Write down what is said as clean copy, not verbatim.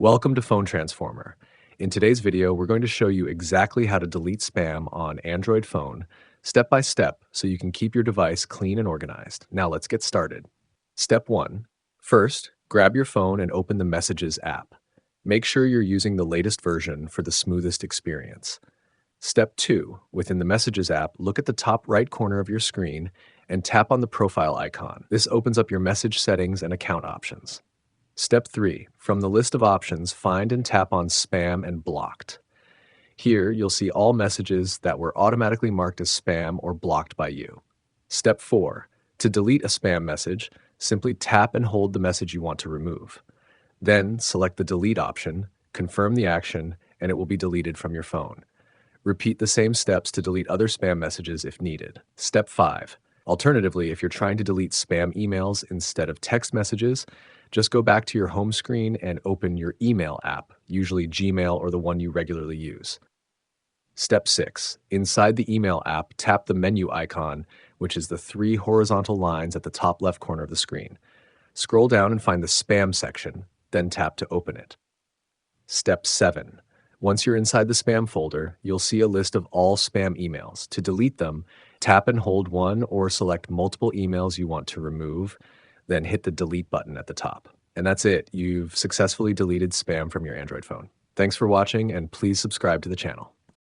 Welcome to Phone Transformer. In today's video, we're going to show you exactly how to delete spam on Android phone, step by step, so you can keep your device clean and organized. Now let's get started. Step 1. First, grab your phone and open the Messages app. Make sure you're using the latest version for the smoothest experience. Step 2. Within the Messages app, look at the top right corner of your screen and tap on the profile icon. This opens up your message settings and account options. Step 3. From the list of options, find and tap on Spam and Blocked. Here, you'll see all messages that were automatically marked as spam or blocked by you. Step 4. To delete a spam message, simply tap and hold the message you want to remove. Then, select the Delete option, confirm the action, and it will be deleted from your phone. Repeat the same steps to delete other spam messages if needed. Step 5. Alternatively, if you're trying to delete spam emails instead of text messages, just go back to your home screen and open your email app, usually Gmail or the one you regularly use. Step 6. Inside the email app, tap the menu icon, which is the 3 horizontal lines at the top left corner of the screen. Scroll down and find the Spam section, then tap to open it. Step 7. Once you're inside the spam folder, you'll see a list of all spam emails. To delete them, tap and hold one or select multiple emails you want to remove, then hit the delete button at the top. And that's it. You've successfully deleted spam from your Android phone. Thanks for watching, and please subscribe to the channel.